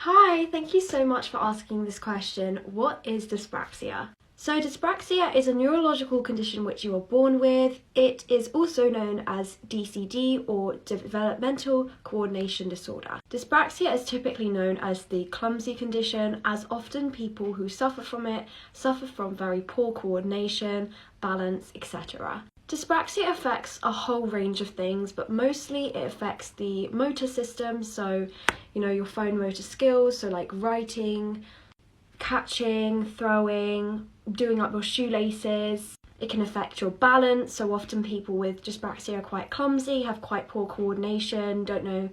Hi, thank you so much for asking this question. What is dyspraxia? So dyspraxia is a neurological condition which you are born with. It is also known as DCD or developmental coordination disorder. Dyspraxia is typically known as the clumsy condition, as often people who suffer from it suffer from very poor coordination, balance, etc. Dyspraxia affects a whole range of things, but mostly it affects the motor system, so your fine motor skills, so like writing, catching, throwing, doing up your shoelaces. It can affect your balance, so often people with dyspraxia are quite clumsy, have quite poor coordination, don't know,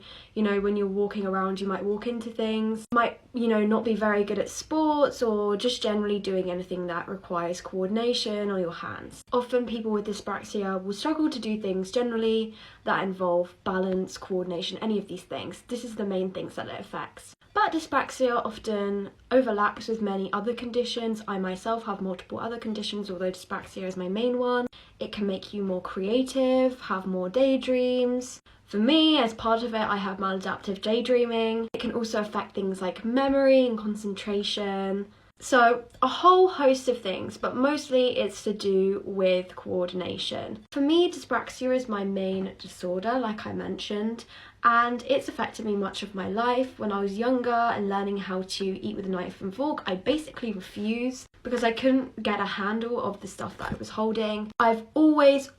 when you're walking around you might walk into things, might, not be very good at sports or just generally doing anything that requires coordination or your hands. Often people with dyspraxia will struggle to do things generally that involve balance, coordination, any of these things. This is the main things that it affects. But dyspraxia often overlaps with many other conditions. I myself have multiple other conditions, although dyspraxia is my main one. It can make you more creative, have more daydreams. For me, as part of it, I have maladaptive daydreaming. It can also affect things like memory and concentration. So a whole host of things, but mostly it's to do with coordination. For me, dyspraxia is my main disorder, like I mentioned, and it's affected me much of my life. When I was younger and learning how to eat with a knife and fork, I basically refused because I couldn't get a handle of the stuff that I was holding. I've always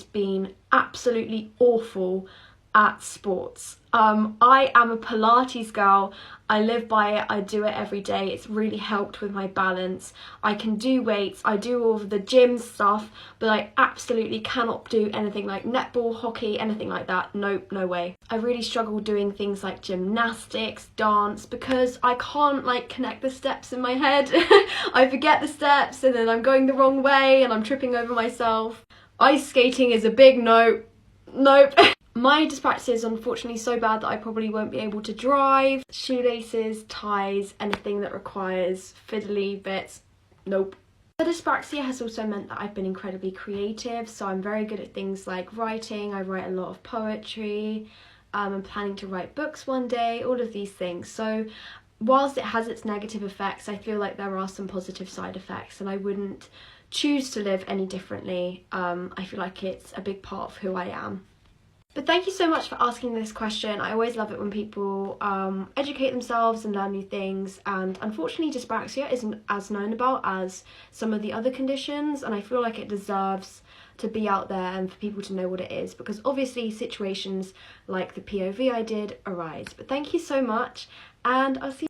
been absolutely awful at sports. I am a Pilates girl. I live by it. I do it every day. It's really helped with my balance. I can do weights. I do all of the gym stuff, but I absolutely cannot do anything like netball, hockey, anything like that. Nope, no way. I really struggle doing things like gymnastics, dance, because I can't connect the steps in my head. I forget the steps and then I'm going the wrong way and I'm tripping over myself. Ice skating is a big no. Nope. My dyspraxia is unfortunately so bad that I probably won't be able to drive. Shoelaces, ties, anything that requires fiddly bits, nope. The dyspraxia has also meant that I've been incredibly creative, so I'm very good at things like writing. I write a lot of poetry. I'm planning to write books one day, all of these things. So whilst it has its negative effects, I feel like there are some positive side effects and I wouldn't choose to live any differently. I feel like it's a big part of who I am. But thank you so much for asking this question. I always love it when people educate themselves and learn new things, and unfortunately dyspraxia isn't as known about as some of the other conditions, and I feel like it deserves to be out there and for people to know what it is, because obviously situations like the POV I did arise. But thank you so much, and I'll see you